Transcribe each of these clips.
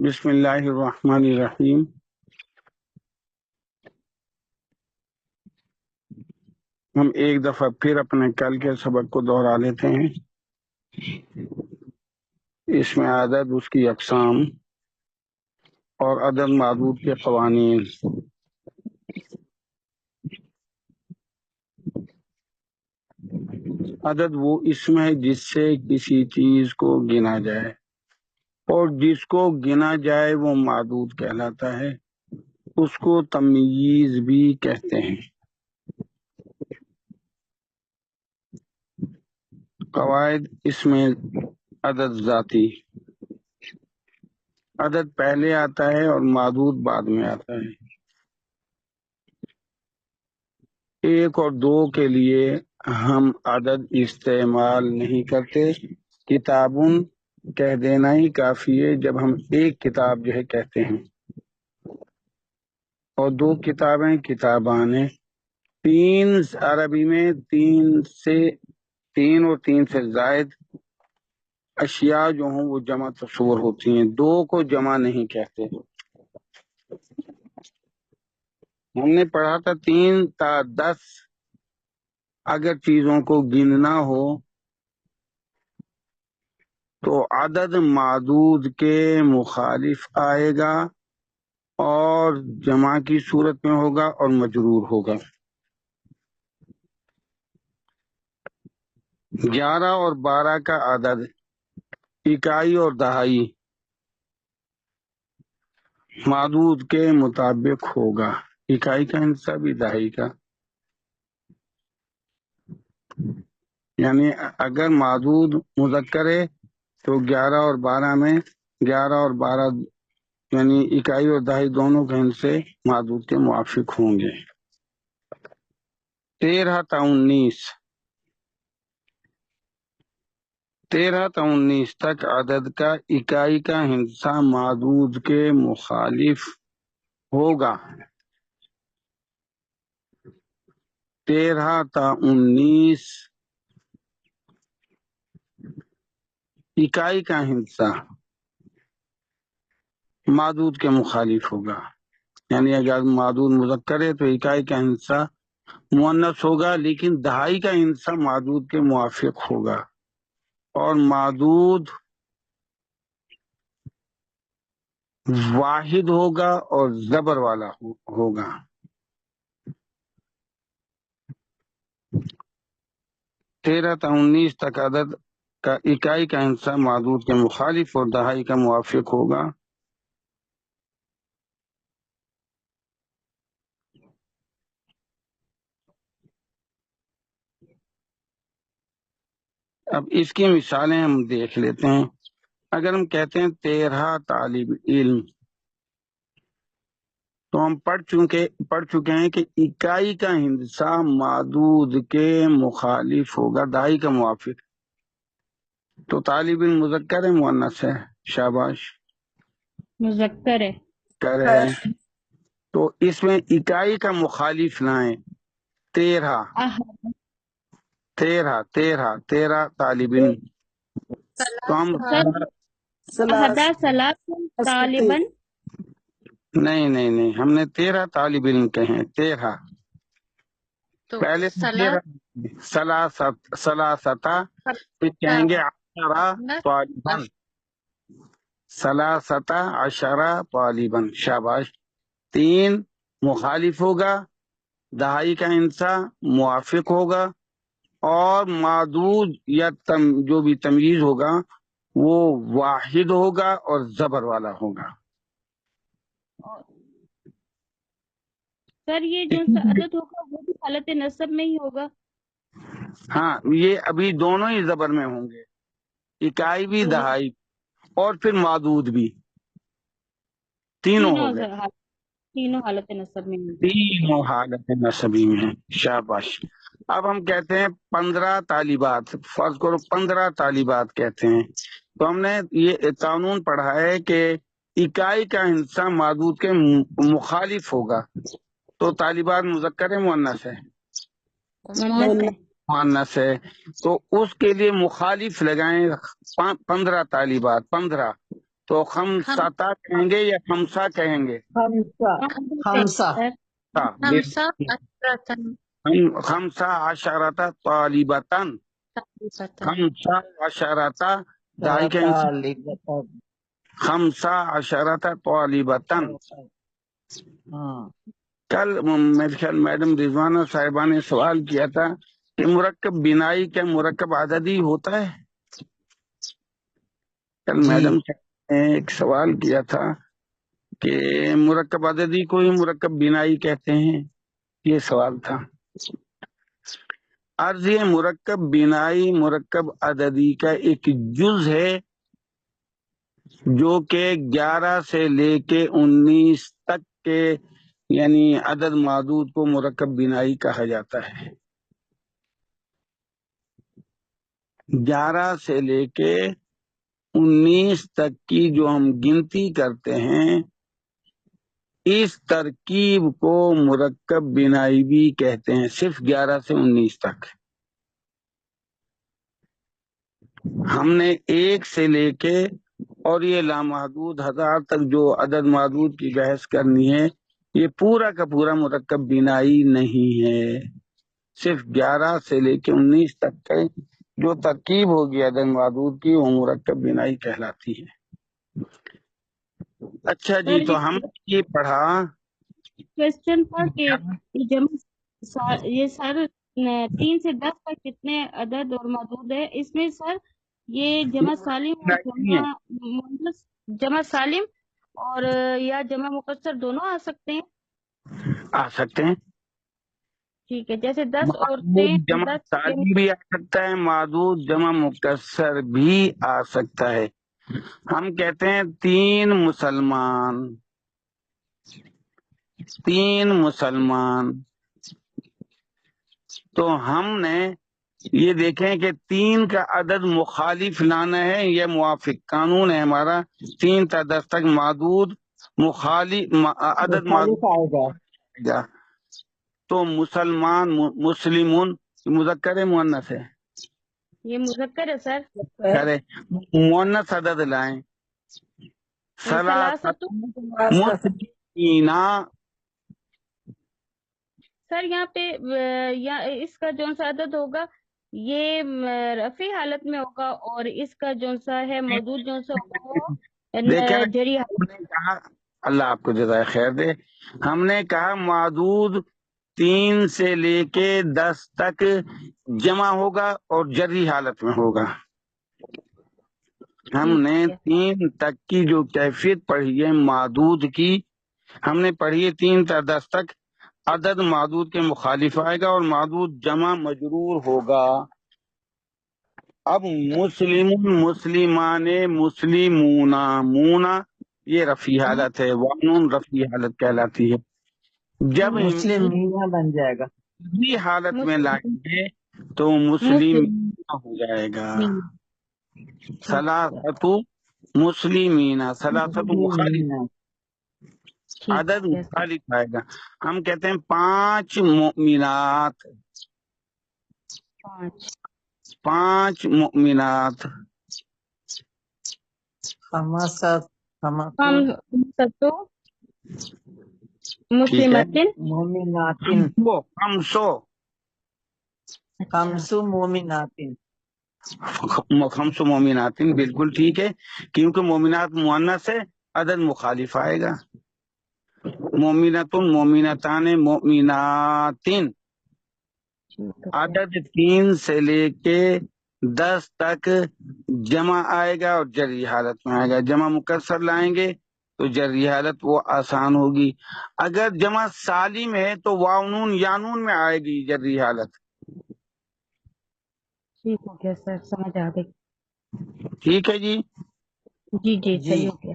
بسم اللہ الرحمن الرحیم۔ ہم ایک دفعہ پھر اپنے کل کے سبق کو دوہرا لیتے ہیں۔ اس میں عدد، اس کی اقسام اور عدد معدود کے قوانین۔ عدد وہ اسم ہے جس سے کسی چیز کو گنا جائے، اور جس کو گنا جائے وہ معدود کہلاتا ہے، اس کو تمییز بھی کہتے ہیں۔ قواعد اس میں عدد ذاتی، عدد پہلے آتا ہے اور معدود بعد میں آتا ہے۔ ایک اور دو کے لیے ہم عدد استعمال نہیں کرتے، کتابن کہہ دینا ہی کافی ہے جب ہم ایک کتاب کہتے ہیں، اور دو کتابیں کتابان ہیں۔ تین عربی میں تین اور تین سے زائد اشیاء جو ہوں وہ جمع تصور ہوتی ہیں، دو کو جمع نہیں کہتے۔ ہم نے پڑھا تھا 3 تا 10 اگر چیزوں کو گننا ہو تو عدد معدود کے مخالف آئے گا اور جمع کی صورت میں ہوگا اور مجرور ہوگا۔ 11 اور 12 کا عدد اکائی اور دہائی معدود کے مطابق ہوگا، اکائی کا حصہ بھی دہائی کا، یعنی اگر معدود مذکر ہے تو 11 اور 12 میں 11 اور 12 یعنی اکائی اور دہائی دونوں کے حصے معدود کے موافق ہوں گے۔ 13 تا 19 تک عدد کا اکائی کا حصہ معدود کے مخالف ہوگا۔ 13 تا 19 اکائی کا حصہ معدود کے مخالف ہوگا، یعنی اگر معدود مذکر ہے تو اکائی کا حصہ مؤنث ہوگا، لیکن دہائی کا حصہ معدود کے موافق ہوگا، اور معدود واحد ہوگا اور زبر والا ہوگا۔ 13 تا 19 تک عدد کا اکائی کا حصہ معدود کے مخالف اور دہائی کا موافق ہوگا۔ اب اس کی مثالیں ہم دیکھ لیتے ہیں۔ اگر ہم کہتے ہیں 13 طالب علم، تو ہم پڑھ چکے ہیں کہ اکائی کا حصہ معدود کے مخالف ہوگا، دہائی کا موافق۔ تو طالب علم مذکر ہے مؤنث ہے؟ شاباش، مذکر ہے۔ کرے تو اس میں اکائی کا مخالف لائیں 13 طالب علم، تو ہم طالباً نہیں ہم نے 13 طالب علم کہیں، 13 پہلے 13 پھر کہیں گے 10 طالباً، 13 طالباً، شاباش۔ 3 مخالف ہوگا، دہائی کا حصہ موافق ہوگا، اور معدود یا جو بھی تمییز ہوگا وہ واحد ہوگا اور زبر والا ہوگا۔ سر یہ جو سا عدد ہوگا وہ بھی حالت نصب میں ہی ہوگا؟ ہاں، یہ ابھی دونوں ہی زبر میں ہوں گے، اکائی بھی دہائی اور پھر معدود بھی، تینوں ہو گئے، تینوں حالت نصب میں ہوں گے۔ تینوں حالت نصبی میں ہیں، شاباش۔ اب ہم کہتے ہیں 15 طالبات، فرض کرو 15 طالبات کہتے ہیں، تو ہم نے یہ قانون پڑھا ہے کہ اکائی کا حصہ معدود کے مخالف ہوگا، تو طالبات مذکر ہے مؤنث ہے؟ مؤنث ہے، تو اس کے لیے مخالف لگائیں 15 طالبات، 15 تو خمستا کہیں گے یا خمسہ کہیں گے؟ خمسہ بالکل۔ خمسہ عشرۃ طالبۃ، خمسہ عشرۃ دال کے خمسہ عشرۃ طالبۃ۔ کل میرے خیال میڈم رضوانہ صاحبہ نے سوال کیا تھا کہ مرکب بنائی کیا مرکب عددی ہوتا ہے؟ کل میڈم نے ایک سوال کیا تھا کہ مرکب عددی کو ہی مرکب بنائی کہتے ہیں، یہ سوال تھا۔ عرض یہ مرکب بنائی مرکب عددی کا ایک جز ہے جو کہ 11 سے لے کے 19 تک کے یعنی عدد معدود کو مرکب بنائی کہا جاتا ہے۔ 11 سے لے کے 19 تک کی جو ہم گنتی کرتے ہیں اس ترکیب کو مرکب بنائی بھی کہتے ہیں، صرف 11 سے 19 تک۔ ہم نے 1 سے لے کے اور یہ لامحدود 1000 تک جو عدد معدود کی بحث کرنی ہے یہ پورا کا پورا مرکب بنائی نہیں ہے، صرف 11 سے لے کے 19 تک کے جو ترکیب ہوگی عدد معدود کی وہ مرکب بنائی کہلاتی ہے۔ اچھا جی، تو ہم یہ پڑھا کوشچن تھا کہ یہ سر 3 سے 10 تک کتنے عدد اور معدود ہے؟ اس میں سر یہ جمع سالم اور جمع سالم اور یا جمع مکسر دونوں آ سکتے ہیں؟ آ سکتے ہیں، ٹھیک ہے، جیسے 10 معدود عورتیں جمع 10 سالم بھی آ سکتا ہے، معدود جمع مکسر بھی آ سکتا ہے۔ ہم کہتے ہیں 3 مسلمان، تو ہم نے یہ دیکھیں کہ 3 کا عدد مخالف لانا ہے یا موافق، قانون ہے ہمارا 3 تا 10 تک معدود مخالف عدد معدود آئے گا۔ تو مسلمان مسلمون مذکر ہے مؤنث ہے؟ یہ مذکر ہے سر۔ کرے مؤنث عدد لائیں، ثلاثت مسلمین۔ سر یہاں پہ یا اس کا جو سا عدد ہوگا یہ رفع حالت میں ہوگا اور اس کا جو سا ہے موجود جو سا ہوگا وہ دیکھیں جری ہم نے کہا، اللہ آپ کو جزائے خیر دے، ہم نے کہا معدود 3 سے لے کے 10 تک جمع ہوگا اور جری حالت میں ہوگا۔ ہم نے 3 تک کی جو کیفیت پڑھی ہے معدود کی، ہم نے پڑھی ہے 3 تا 10 تک عدد معدود کے مخالف آئے گا اور معدود جمع مجرور ہوگا۔ اب مسلم مسلمان مسلمون مونا یہ رفیع حالت ہے، وانون رفیع حالت کہلاتی ہے۔ جب مسلمین بن جائے گا، یہ حالت میں لائیں گے تو مسلم ہو جائے گا۔ ثلاثت مسلمین، ثلاثت مخالف عدد مخالف آئے گا۔ ہم کہتے ہیں 5 مؤمنات، 5 مؤمنات، خمسۃ مسلمتن مومناتن، خمسو مومناتن، خمس مومناتن بالکل ٹھیک ہے، کیونکہ مومنات مؤنث ہے عدد مخالف آئے گا۔ مومنتن مومنتان مومناتن، عدد 3 سے لے کے 10 تک جمع آئے گا اور جری حالت میں آئے گا۔ جمع مکسر لائیں گے تو جری حالت وہ آسان ہوگی، اگر جمع سالم ہے تو واو نون یا نون میں آئے گی جری حالت۔ ٹھیک ہو گیا سر، سمجھ آ گئی۔ ٹھیک ہے جی، جی جی صحیح ہو گیا۔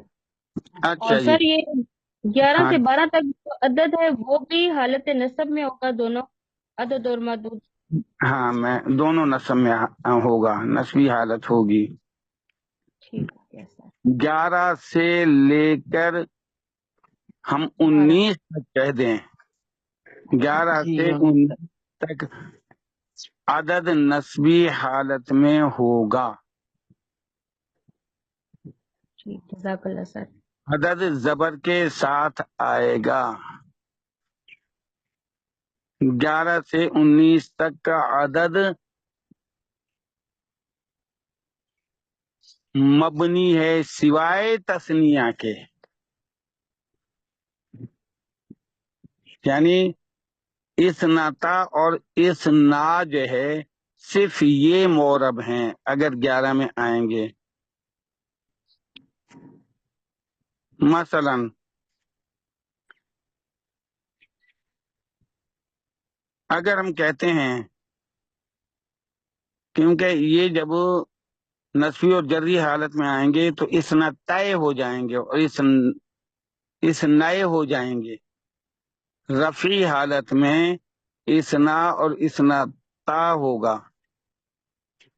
اچھا اور جی، سر یہ 11 ہاں سے 12 تک جو عدد ہے وہ بھی حالت نصب میں ہوگا، دونوں عدد اور معدود؟ ہاں میں دونوں نصب میں ہوگا، نصبی حالت ہوگی۔ ٹھیک ہو گیا سر۔ 11 سے لے کر ہم 19 تک کہہ دیں، 11 سے 19 تک عدد نصبی حالت میں ہوگا۔ ٹھیک، جزاک اللہ سر. عدد زبر کے ساتھ آئے گا. 11 سے 19 تک کا عدد مبنی ہے سوائے تثنیہ کے، یعنی اسنتا اور اسنا جو ہے صرف یہ مورب ہیں اگر 11 میں آئیں گے. مثلا اگر ہم کہتے ہیں، کیونکہ یہ جب نسبی اور جری حالت میں آئیں گے تو اسنا طے ہو جائیں گے اور اس نئے ہو جائیں گے. رفعی حالت میں اسنا اور اسنا تا ہوگا.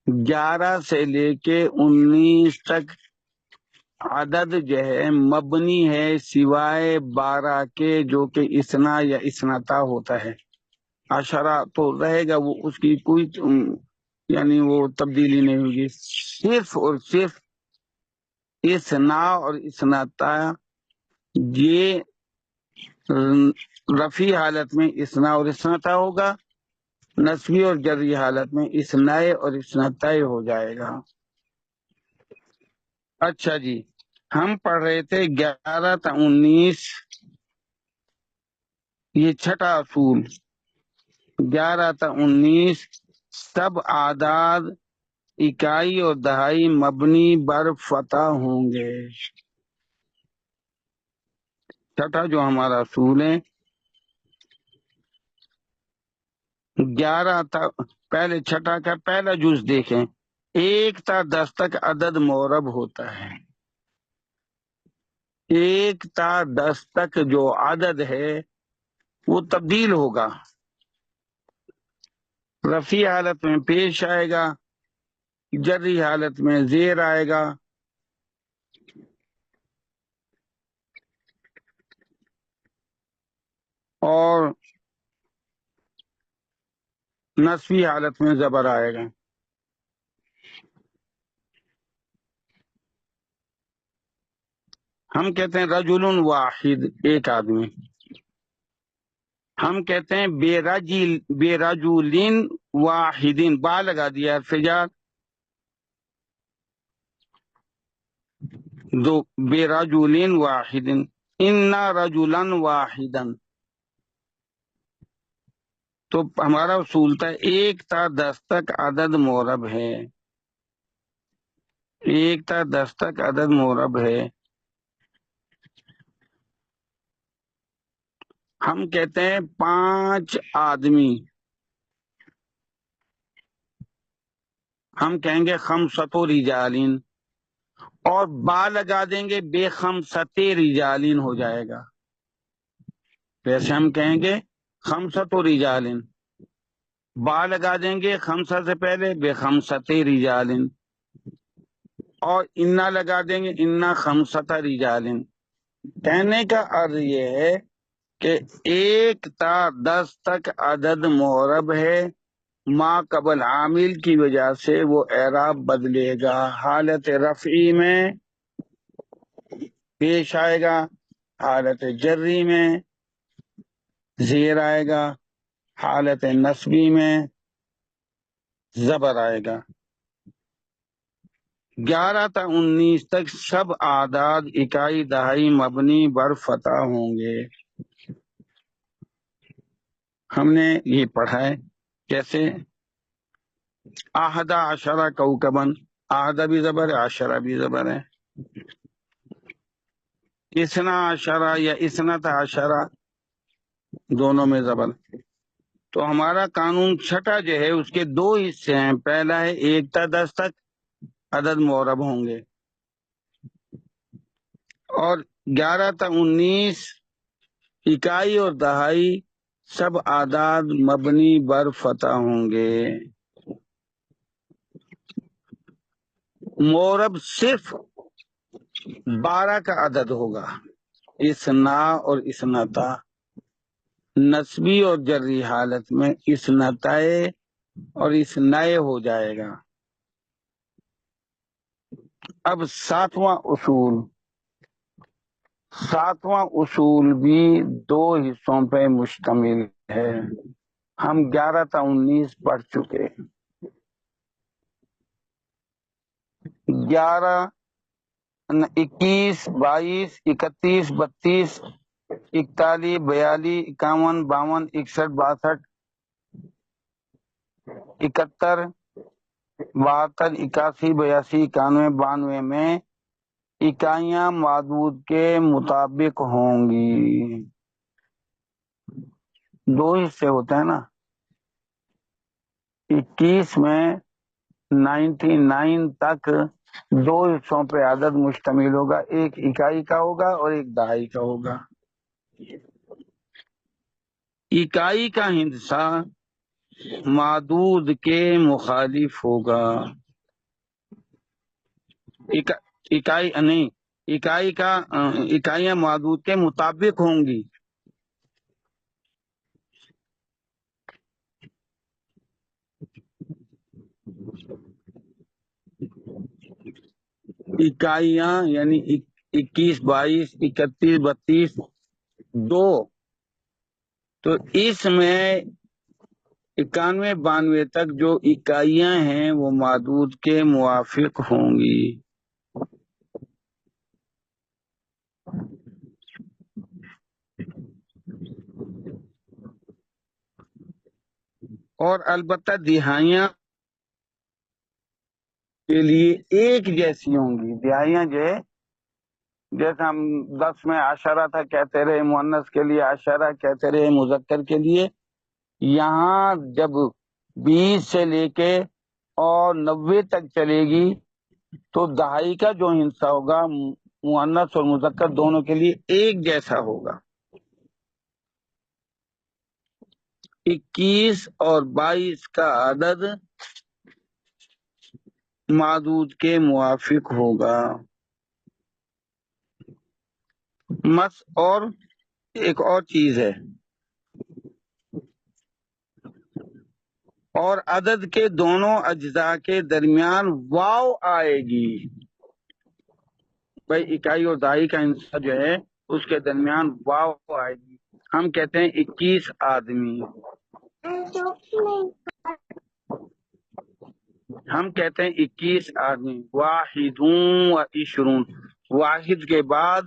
11 سے لے کے 19 تک عدد جو ہے مبنی ہے سوائے 12 کے جو کہ اسنا یا اسنتا ہوتا ہے. عشرہ تو رہے گا، وہ اس کی کوئی یعنی وہ تبدیلی نہیں ہوگی. صرف اور صرف اسنا اور اسنتا یہ رفعی حالت میں اسنا اور اسنتا ہوگا، نسبی اور جری حالت میں اسنائے اور اسنتا ہو جائے گا. اچھا جی، ہم پڑھ رہے تھے 11 تا 19، یہ چھٹا اصول. 11 تا 19 سب اعداد اکائی اور دہائی مبنی بر فتح ہوں گے. چھٹا جو ہمارا اصول ہے، 11 تا پہلے چھٹا کا پہلا جز دیکھیں. 1 تا 10 تک عدد مورب ہوتا ہے. 1 تا 10 تک جو عدد ہے وہ تبدیل ہوگا، رفعی حالت میں پیش آئے گا، جری حالت میں زیر آئے گا، اور نسبی حالت میں زبر آئے گا. ہم کہتے ہیں رجل واحد، ایک آدمی. ہم کہتے ہیں بے رجولین واحدین، با لگا دیا فجار، دو بے رجولین واحدین، انا رجولن واحدن. تو ہمارا اصول تھا 1 تا 10 تک عدد مورب ہے. 1 تا 10 تک عدد مورب ہے. ہم کہتے ہیں 5 آدمی، ہم کہیں گے خمسۃ رجالین، اور با لگا دیں گے بے خمسۃ رجالین ہو جائے گا. ویسے ہم کہیں گے خمسۃ رجالین، با لگا دیں گے خمسہ سے پہلے بے خمسۃ رجالین، اور انا لگا دیں گے انا خمسۃ رجالین. کہنے کا عرض یہ ہے کہ 1 تا 10 تک عدد مورب ہے، ما قبل عامل کی وجہ سے وہ اعراب بدلے گا. حالت رفعی میں پیش آئے گا، حالت جری میں زیر آئے گا، حالت نسبی میں زبر آئے گا. 11 تا 19 تک سب اعداد اکائی دہائی مبنی بر فتح ہوں گے. ہم نے یہ پڑھا ہے کیسے. احد عشرہ کوکبن، احد بھی زبر ہے، عشرہ بھی زبر ہے. اسنا عشرہ یا اسنت عشرہ دونوں میں زبر. تو ہمارا قانون چھٹا جو ہے اس کے 2 حصے ہیں. پہلا ہے 1 تا 10 تک عدد مورب ہوں گے، اور 11 تا 19 اکائی اور دہائی سب اعداد مبنی بر فتح ہوں گے. مورب صرف 12 کا عدد ہوگا، اسنا اور اسنتا. نسبی اور جری حالت میں اسنتائے اور اسنائے ہو جائے گا. اب ساتواں اصول بھی دو حصوں پہ مشتمل ہے. ہم 11 تا 19 پڑھ چکے. 11 21 22 31 32 41 42 51 52 61 62 71 72 81 82 91 92 میں اکائیاں معدود کے مطابق ہوں گی. دو حصے ہوتے ہیں نا. 21 میں 99 تک دو حصوں پہ عدد مشتمل ہوگا. ایک اکائی کا ہوگا اور ایک دہائی کا ہوگا. اکائی کا حصہ معدود کے مخالف ہوگا. اکائیاں معدود کے مطابق ہوں گی. اکائیاں یعنی 21 22 31 32 2. تو اس میں 91 92 تک جو اکائیاں ہیں وہ معدود کے موافق ہوں گی. اور البتہ دہائیاں کے لیے ایک جیسی ہوں گی. دہائیاں جو ہے جیسے ہم 10 میں عشرہ تھا کہتے رہے مؤنث کے لیے عشرہ کہتے رہے مذکر کے لیے. یہاں جب 20 سے لے کے اور 90 تک چلے گی تو دہائی کا جو حصہ ہوگا مؤنث اور مذکر دونوں کے لیے ایک جیسا ہوگا. 21 اور 22 کا عدد معدود کے موافق ہوگا. اور ایک اور چیز ہے، اور عدد کے دونوں اجزاء کے درمیان واو آئے گی. بھائی اکائی اور دہائی کا حصہ جو ہے اس کے درمیان واو آئے گی. ہم کہتے ہیں 21 آدمی. ہم کہتے ہیں 21 آدمی. واحدون و عشرون، واحد کے بعد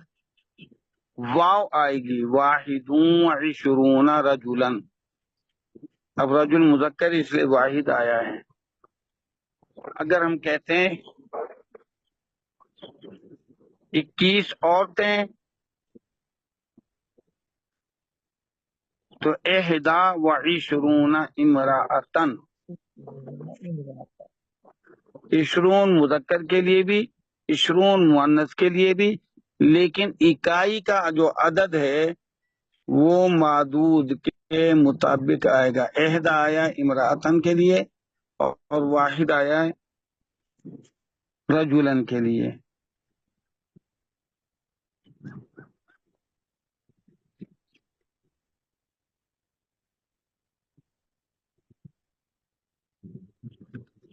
واو آئے گی. واحدون و عشرون رجلن. اب رجل مذکر اس لیے واحد آیا ہے. اگر ہم کہتے ہیں 21 عورتیں تو 21 امرأتن. 20 مذکر کے لیے بھی 20 مؤنث کے لیے بھی، لیکن اکائی کا جو عدد ہے وہ معدود کے مطابق آئے گا. 21 آیا امرأتن کے لیے اور واحد آیا رجلن کے لیے.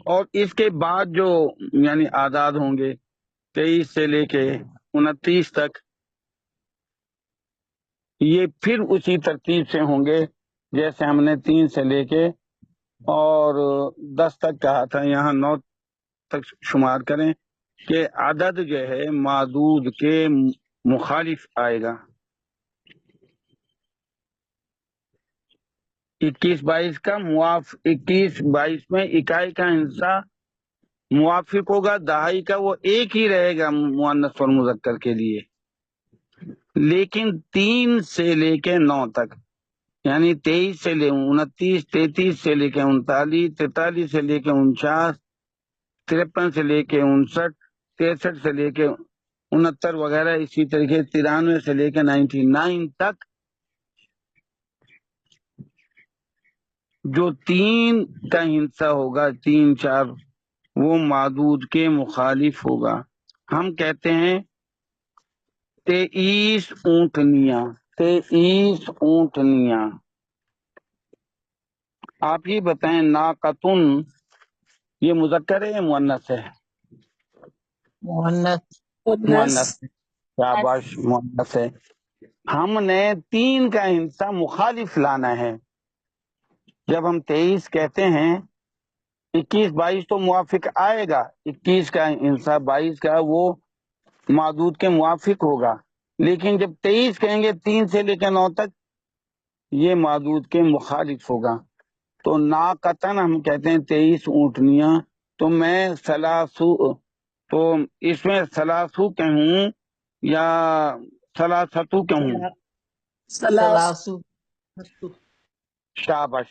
اور اس کے بعد جو یعنی اعداد ہوں گے 23 سے لے کے 29 تک، یہ پھر اسی ترتیب سے ہوں گے جیسے ہم نے 3 سے لے کے اور 10 تک کہا تھا. یہاں 9 تک شمار کریں کہ عدد جو ہے معدود کے مخالف آئے گا. 21 22 کا 21 22 میں اکائی کا حصہ موافق ہوگا. دہائی کا وہ ایک ہی رہے گا مؤنث اور مذکر کے لیے. لیکن 3 سے لے کے 9 تک یعنی 23 سے لے 29 33 سے لے کے 39 43 سے لے کے 49 53 سے لے کے 59 63 سے لے کے 69 وغیرہ اسی طریقے 93 سے لے کے 99 تک جو 3 کا حصہ ہوگا 3 4 وہ معدود کے مخالف ہوگا. ہم کہتے ہیں 23 اونٹنیاں. 23 اونٹنیاں. آپ ہی بتائیں ناقتن یہ مذکر ہے یا مؤنث ہے؟ مؤنث مؤنث، شاباش مؤنث ہے۔ ہم نے 3 کا ہندسہ مخالف لانا ہے۔ جب ہم 23 کہتے ہیں 21 22 تو موافق آئے گا، 21 کا ہندسہ 22 کا وہ معدود کے موافق ہوگا، لیکن جب 23 کہیں گے 3 سے لے کر 9 تک یہ معدود کے مخالف ہوگا۔ تو ناقتن ہم کہتے ہیں 23 اونٹنیاں، تو میں سلاسو، تو اس میں سلاسو کہوں یا سلاستو کہوں؟ سلاسو شابش،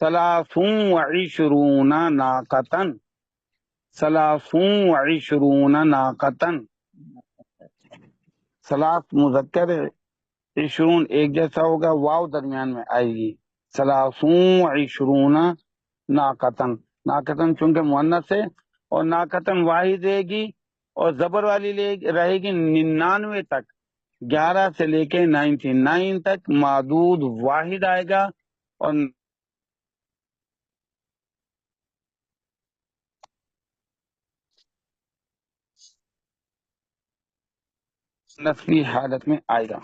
سلاسون وعشرون ناقتن، سلاسون وعشرون ناقتن، سلاس مذکر ہے، عشرون ایک جیسا ہوگا، واو درمیان میں آئے گی، سلاسون وعشرون ناقتن، ناقتن چونکہ مؤنث ہے اور ناقتن واحد رہے گی اور زبر والی رہے گی 99 تک، 11 سے لے کے 99 تک معدود واحد آئے گا اور نفی حالت میں آئے گا۔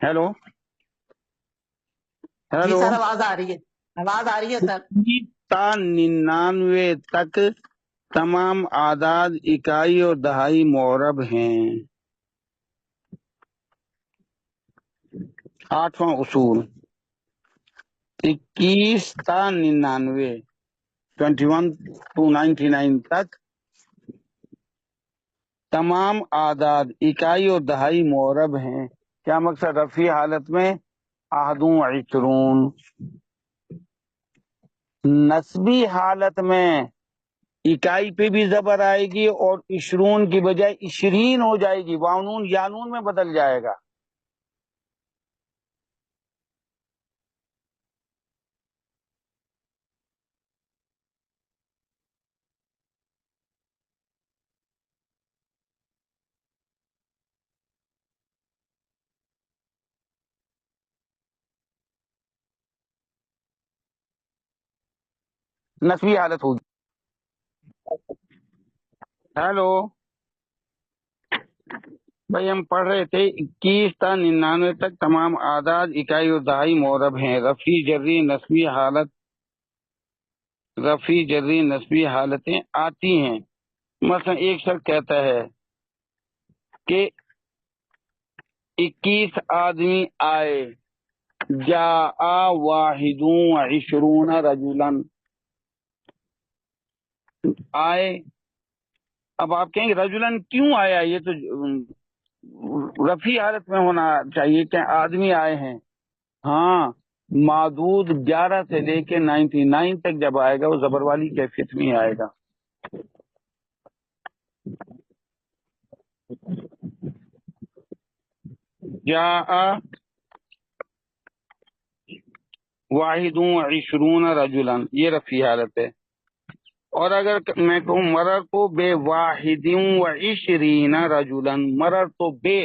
ہیلو جی ہیلو، سر آواز آ رہی ہے، آواز آ رہی ہے سر۔ تا 99 تک تمام اعداد اکائی اور دہائی معرب ہیں۔ 8واں اصول، 21 تا 99، 21 to 99 تک تمام اعداد اکائی اور دہائی معرب ہیں۔ کیا مقصد؟ رفیع حالت میں احدوں عشرون، نسبی حالت میں اکائی پہ بھی زبر آئے گی اور عشرون کی بجائے 20 ہو جائے گی، واؤنون یانون میں بدل جائے گا۔ نسبی حالت ہوگی۔ ہیلو بھائی، ہم پڑھ رہے تھے 21 تا 99 تک تمام اعداد اکائی اور دہائی معرب ہیں۔ رفیع جری نسبی حالت، رفیع جری نسبی حالتیں آتی ہیں۔ مثلا ایک شخص کہتا ہے کہ 21 آدمی آئے، جاء واحد وعشرون رجلا، آئے۔ اب آپ کہیں گے رجلن کیوں آیا؟ یہ تو رفیع حالت میں ہونا چاہیے کہ آدمی آئے ہیں۔ ہاں، معدود 11 سے لے کے 99 تک جب آئے گا وہ زبر والی کیفیت میں آئے گا۔ جاء واحد وعشرون رجلا، یہ رفیع حالت ہے۔ اور اگر میں کہوں مرر تو بے واحد وعشرین رجلا، مرر تو بے،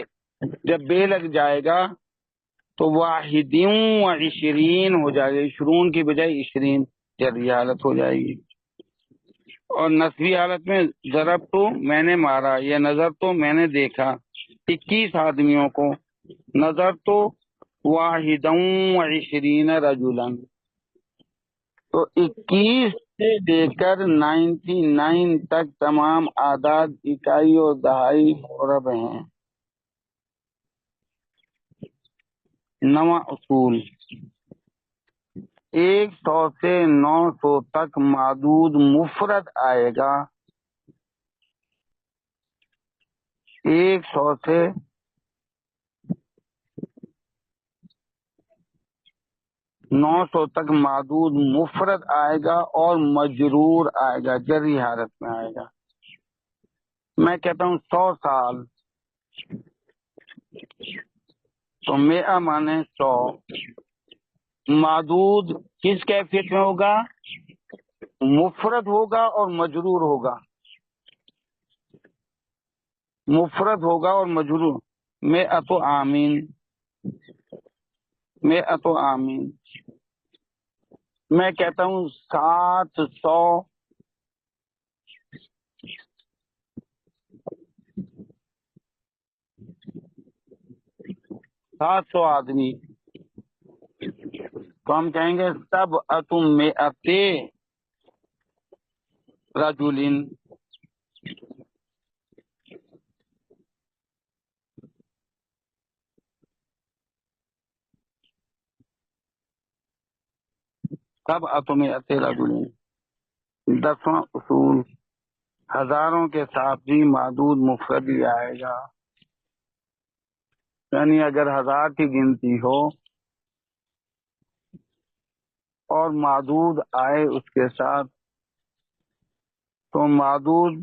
جب بے لگ جائے گا تو واحد وعشرین ہو جائے گا، عشرون کی بجائے 20 جری حالت ہو جائے گی۔ اور نسبی حالت میں ضرب تو میں نے مارا یا نظر تو میں نے دیکھا 21 آدمیوں کو، نظر تو واحد وعشرین رجلا، تو 21 سے لے کر 99 تک تمام اعداد اکائی اور دہائی معرب ہیں۔ 9واں اصول، 100 سے 900 تک معدود مفرد آئے گا، 100 سے 900 تک معدود مفرد آئے گا اور مجرور آئے گا، جری حالت میں آئے گا۔ میں کہتا ہوں 100 سال، تو میرا مانے 100، معدود کس کیفیت میں ہوگا؟ مفرد ہوگا اور مجرور ہوگا، مفرد ہوگا اور مجرور۔ مئۃ آمین، مئۃ آمین، میں کہتا ہوں 700 آدمی، تو ہم کہیں گے سب اتم میں اتے رجولن، سب اتم اتے رجولن۔ 10واں اصول، ہزاروں کے ساتھ بھی معدود مفرد ہی آئے گا، یعنی اگر 1000 کی گنتی ہو اور معدود آئے اس کے ساتھ تو معدود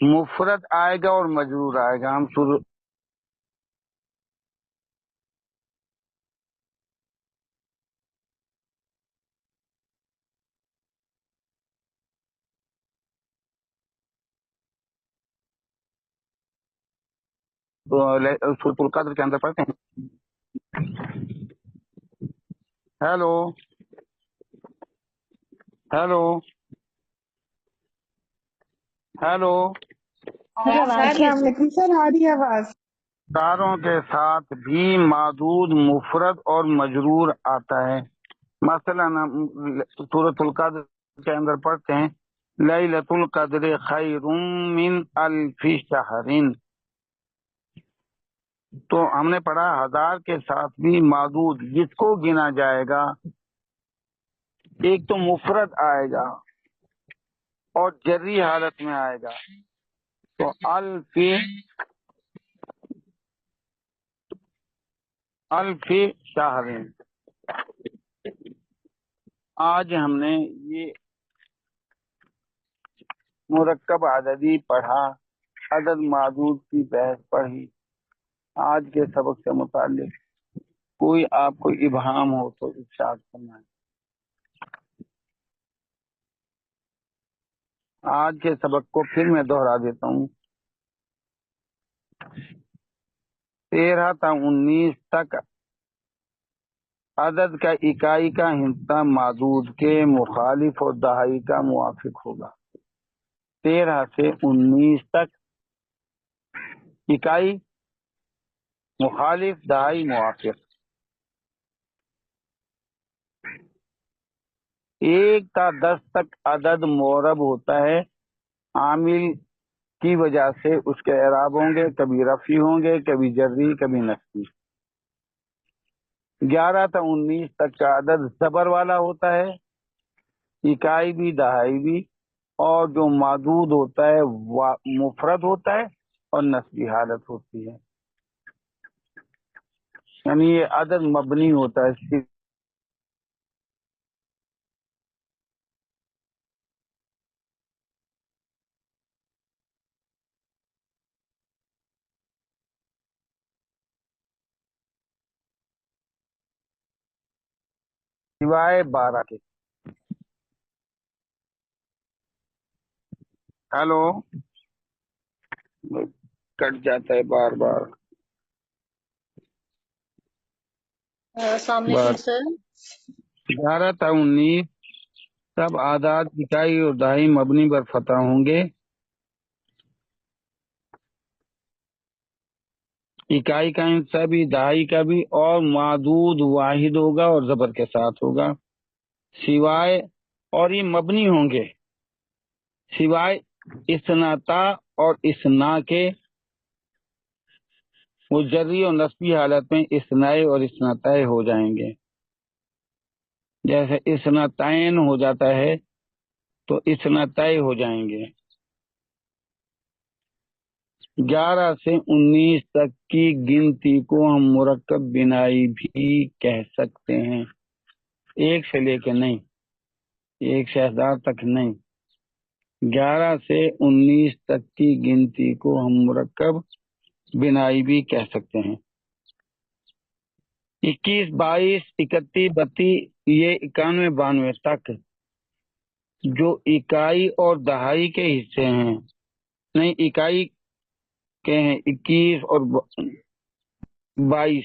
مفرد آئے گا اور مجرور آئے گا۔ ہم سورۃ القدر کے اندر پڑھتے ہیں۔ ہیلو ہیلو ہیلو، السلام علیکم سر، آ رہی ہے آواز؟ داروں کے ساتھ بھی معدود مفرد اور مجرور آتا ہے۔ مثلا سورۃ القدر کے اندر پڑھتے ہیں لیلۃ القدر خیر من الف شہر، تو ہم نے پڑھا 1000 کے ساتھ بھی معدود جس کو گنا جائے گا ایک تو مفرد آئے گا اور جری حالت میں آئے گا، تو الف شہر۔ آج ہم نے یہ مرکب عددی پڑھا، عدد معدود کی بحث پڑھی۔ آج کے سبق سے متعلق کوئی آپ کو ابہام ہو تو ارشاد فرمائیں۔ آج کے سبق کو پھر میں دوہرا دیتا ہوں، 13 تا 19 تک عدد کا اکائی کا حصہ معدود کے مخالف اور دہائی کا موافق ہوگا۔ 13 سے 19 تک اکائی مخالف دہائی موافق۔ 1 تا 10 تک عدد معرب ہوتا ہے، عامل کی وجہ سے اس کے اعراب ہوں گے، کبھی رفعی ہوں گے، کبھی جری، کبھی نصبی۔ 11 تا 19 تک کا عدد زبر والا ہوتا ہے، اکائی بھی دہائی بھی، اور جو معدود ہوتا ہے وہ مفرد ہوتا ہے اور نصبی حالت ہوتی ہے، یعنی یہ عدد مبنی ہوتا ہے۔ سوائے 12 کے۔ ہیلو، کٹ جاتا ہے بار بار۔ السلام علیکم سر۔ 11 تا 19 سب اعداد اکائی اور دہائی مبنی پر فتح ہوں گے، اکائی کا حصہ بھی دہائی کا بھی، اور معدود واحد ہوگا اور زبر کے ساتھ ہوگا، سوائے، اور یہ مبنی ہوں گے سوائے اسناتا اور اسنا کے۔ وہ جری اور نصبی حالت میں اسنائے اور اسناتائے ہو جائیں گے، جیسے اسناتائن ہو جاتا ہے تو اسناتائے ہو جائیں گے۔ 11 سے 19 تک کی گنتی کو ہم مرکب بنائی بھی کہہ سکتے ہیں، 1 سے لے کے نہیں، 1 سے 1000 تک نہیں، 11 سے 19 تک کی گنتی کو ہم مرکب بنائی بھی کہہ سکتے ہیں۔ 21، 22، 31، 32، یہ 91، 92 تک جو اکائی اور دہائی کے حصے ہیں، نہیں اکائی کے ہیں 21 اور 22،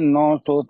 900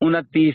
29,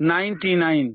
99,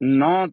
9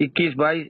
21, 22,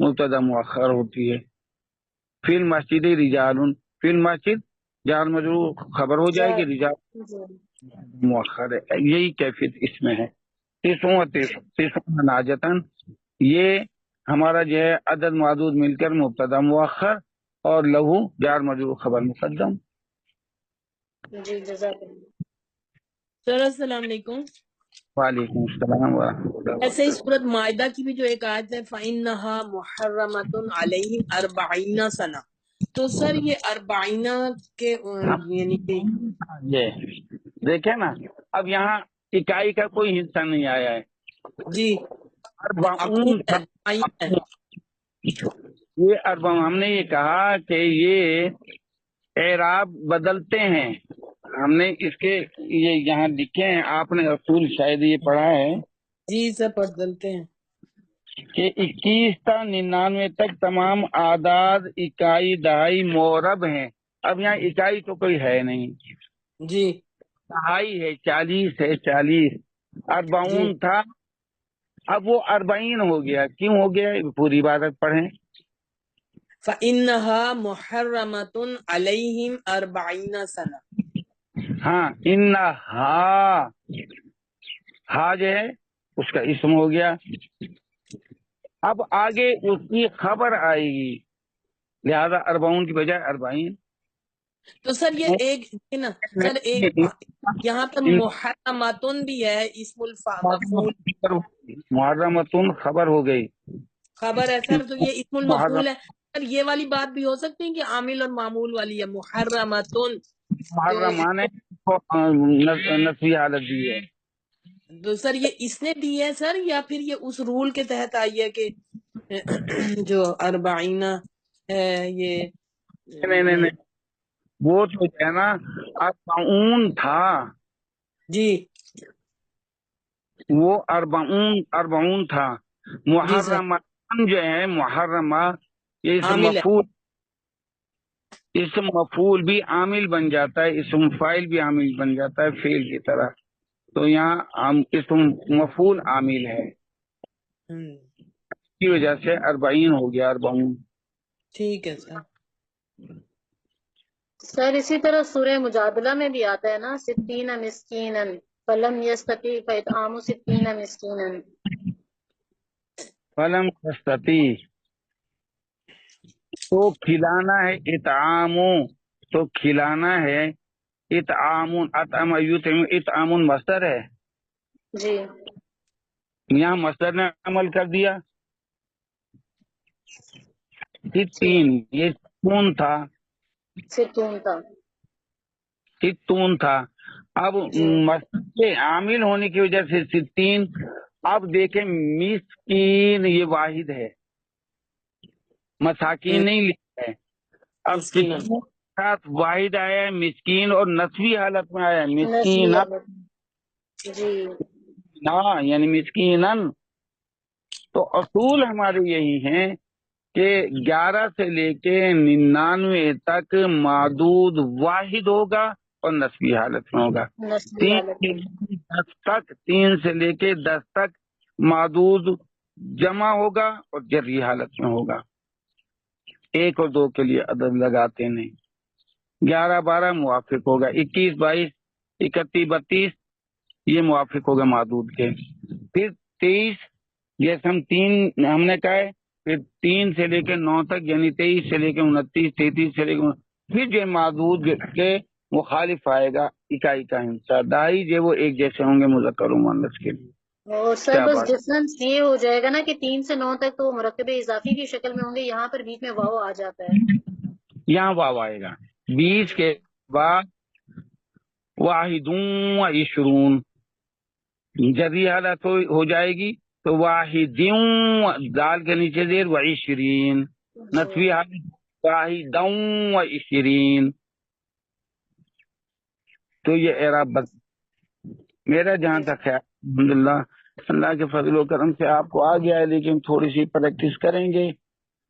مبتدا مؤخر ہوتی ہے. فی المسجد رجال، فی المسجد جار مجرور خبر ہو جائے گی، رجال جی مؤخر ہے. یہی کیفیت اس میں ہے. تسعون ناجتن، یہ ہمارا جو ہے عدد معدود مل کر مبتدا مؤخر اور لہو جار مجرور خبر مقدم. جی جزاک اللہ. سر السلام علیکم. وعلیکم السلام ورحمۃ اللہ ایسے ہی وبرکاتہ. سورت معاہدہ کی بھی جو ایک آیت ہے فَإِنَّهَا مُحَرَّمَةٌ عَلَيْهِمْ 40 سنہ، تو سر یہ 40 کے یعنی کہ یہ دیکھیں نا، اب یہاں اکائی کا کوئی حصہ نہیں آیا ہے. جی اربعون معقول ہے، 40 ہے. یہ اربعون ہم نے یہ کہا کہ یہ اعراب بدلتے ہیں. ہم نے اس کے یہ یہاں لکھے ہیں، آپ نے اصول شاید یہ پڑھا ہے جی سر بدلتے ہیں. کہ 21 تا 99 تک تمام اعداد اکائی دہائی مورب ہیں. اب یہاں اکائی تو کوئی ہے نہیں، جی دہائی ہے 40 ہے 40. جی 40 تھا، اب وہ 40 ہو گیا. کیوں ہو گیا؟ پوری عبادت پڑھیں. فَإِنَّهَا مُحَرَّمَةٌ عَلَيْهِمْ 40 سنہ. ہاں ہا جو ہے اس کا اسم ہو گیا. اب آگے اس کی خبر آئے گی، لہذا 40 کی بجائے 40. تو سر یہ ایک نا سر ایک یہاں پر محرماتن بھی ہے، اسم مفعول محرمتن خبر ہو گئی. خبر ہے سر، تو یہ اسم المفعول محرم ہے. سر یہ والی بات بھی ہو سکتی ہے کہ عامل اور معمول والی ہے محرماتن، محرمان نفی حالت دی ہے. تو سر یہ اس نے دی ہے سر، یا پھر یہ اس رول کے تحت آئی ہے کہ جو 40 ہے یہ نہیں وہ تو ہے نا 40 تھا، جی وہ 40 تھا. جی سر محرمہ جو ہے محرمہ، یہ اسم عامل ہے. مفعول، اسم مفعول بھی عامل بن جاتا ہے، اسم فاعل بھی عامل بن جاتا ہے فعل کی طرح. تو یہاں اسم مفعول عامل ہے، کی وجہ سے 40 ہو گیا 40. ٹھیک ہے سر. سر اسی طرح سورہ مجادلہ میں بھی آتا ہے نا، 60 مسکینا فلم یستطیع فاطعام 60 مسکینا. فلم تستطیع، تو کھلانا ہے اطعام، تو کھلانا ہے اطعام. اطعم یطعم، اطعام مصدر ہے، جی یہاں مصدر نے عمل کر دیا. جی 60 یہ سکون تھا، 60 تھا. 60 تھا. اب جی مصدر کے عامل ہونے کی وجہ سے 60. اب دیکھیں مسکین یہ واحد ہے، مساکین نہیں لکھا ہے. اب مسکین کس کے ساتھ واحد آیا ہے؟ مسکین، اور نسوی حالت میں آیا ہے نسلی مسکین، جی یعنی مسکینن. تو اصول ہمارے یہی ہیں کہ 11 سے لے کے 99 تک معدود واحد ہوگا اور نسبی حالت میں ہوگا. نسلی حالت میں. 3 سے لے کے 10 تک معدود جمع ہوگا اور جری حالت میں ہوگا. 1 اور 2 کے لیے عدد لگاتے نہیں. 11 12 موافق ہوگا، 21 22 31 32 یہ موافق ہوگا معدود کے. پھر 23 جیسے ہم نے کہا ہے، پھر 3 سے لے کے 9 تک یعنی 23 سے لے کے 29 33 سے لے کے پھر جو معدود کے مخالف آئے گا اکائی کا حصہ. دائی جو وہ ایک جیسے ہوں گے مذکر و مؤنث کے لیے. اور سر کیا بس بات؟ ڈفرنس یہ ہو جائے گا نا کہ 3 سے 9 تک تو مرکب اضافی کی شکل میں ہوں گے، یہاں پر بیچ میں واو آ جاتا ہے. یہاں واو آئے گا 20 کے بعد. واحدون و عشرون جری حالت ہو جائے گی تو واحدوں دال کے نیچے زیر و عشرین. نسوی حالت واحدوں و عشرین. تو یہ اعراب بس میرا جہاں تک ہے الحمدللہ اللہ کے فضل و کرم سے آپ کو آ گیا ہے، لیکن تھوڑی سی پریکٹس کریں گے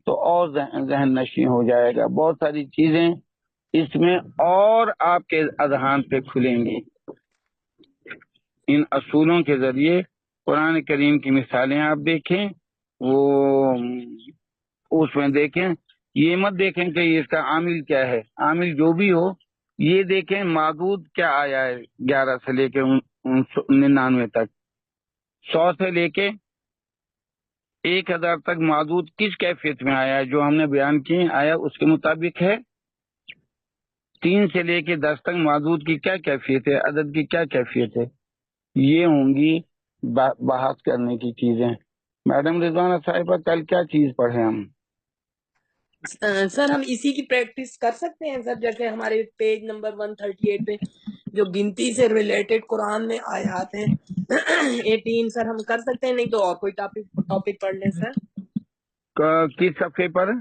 تو اور ذہن نشیں ہو جائے گا. بہت ساری چیزیں اس میں اور آپ کے اذہان پہ کھلیں گی. ان اصولوں کے ذریعے قرآن کریم کی مثالیں آپ دیکھیں، وہ اس میں دیکھیں، یہ مت دیکھیں کہ اس کا عامل کیا ہے، عامل جو بھی ہو یہ دیکھیں معدود کیا آیا ہے 11 سے لے کے 99 تک، 100 سے لے کے 1000 تک معدود کس کیفیت میں آیا ہے، جو ہم نے بیان کی آیا اس کے مطابق ہے۔ 3 سے لے کے 10 تک معدود کی کیا کیفیت ہے، عدد کی کیا کیفیت ہے، یہ ہوں گی بحث کرنے کی چیزیں۔ میڈم رضوانہ صاحبہ کل کیا چیز پڑھیں ہم؟ سر ہم اسی کی پریکٹس کر سکتے ہیں سر، جیسے ہمارے پیج نمبر 138 پہ جو گنتی سے ریلیٹڈ قرآن میں آیات ہیں 18 سر ہم کر سکتے ہیں، نہیں تو اور کوئی ٹاپک پڑھ لیں سر۔ کس صفحے پر؟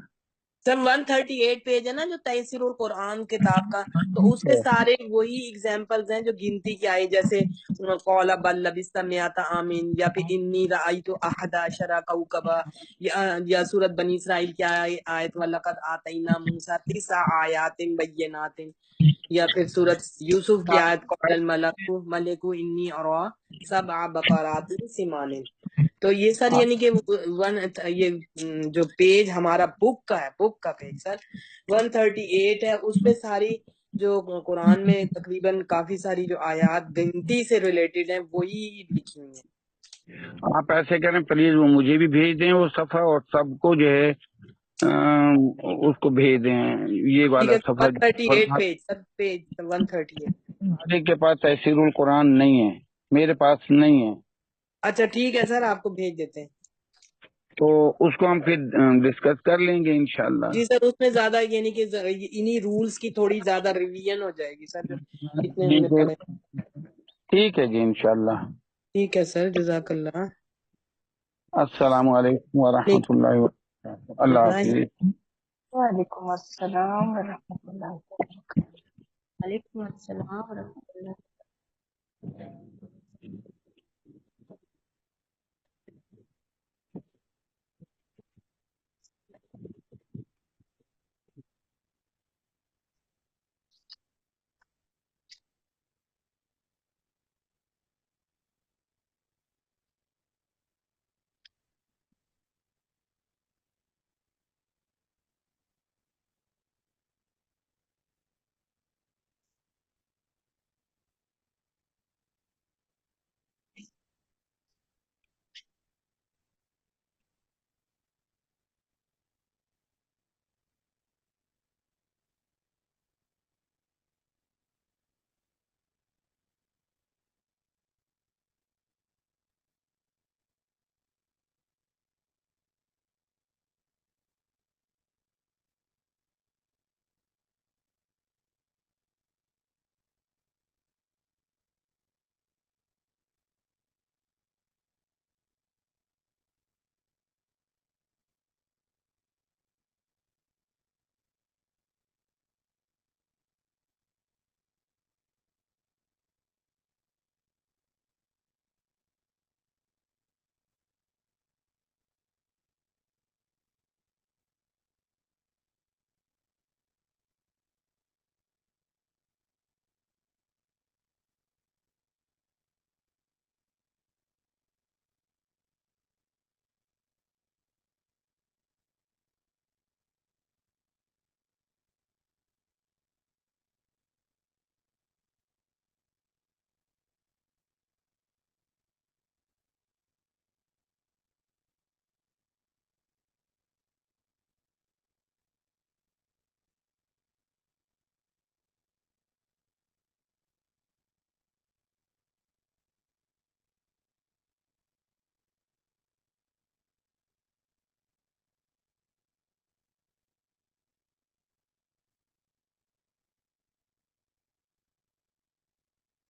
سر 138 پیج ہے نا جو تیسیر القرآن کتاب کا، تو اس کے سارے وہی ایگزامپلز ہیں جو گنتی کی آئی، جیسے قول بل لبثت مئات عام، یا پھر انی رأیت احد عشر کوکبا، یا سورۃ بنی اسرائیل کی آیت وَلَقَدْ آتَيْنَا مُوسَىٰ 9 آیات بینات، یا پھر سورۃ یوسف کی آیت قال الملک انی ارا 7 بقرات سمان۔ تو یہ سر یعنی کہ یہ جو پیج ہمارا بک کا پیج سر 138 ہے، اس پہ ساری جو قرآن میں تقریباً کافی ساری جو آیات گنتی سے ریلیٹڈ ہیں وہی لکھی ہوئی ہیں۔ آپ ایسے کریں پلیز، وہ مجھے بھی بھیج دیں وہ صفحہ، اور سب کو جو ہے اس کو بھیج دیں یہ ٹھیک والا ہے، صفحہ۔ 138 پیج سر، پیج 138۔ ہمارے کے پاس تفسیر القرآن نہیں ہے، میرے پاس نہیں ہے، اچھا ٹھیک ہے سر، آپ کو بھیج دیتے ہیں۔ تو اس کو ہم پھر ڈسکس کر لیں گے انشاءاللہ۔ جی سر، اس میں زیادہ یعنی کہ انہی رولز کی تھوڑی زیادہ ریویژن ہو جائے گی سر، جو اتنے ہم نے پڑھے۔ ٹھیک ہے جی انشاءاللہ۔ ٹھیک ہے سر، جزاک اللہ۔ السلام علیکم ورحمۃ اللہ وبرکاتہ، اللہ حافظ۔ وعلیکم السلام ورحمۃ اللہ وبرکاتہ۔ وعلیکم السلام ورحمۃ اللہ۔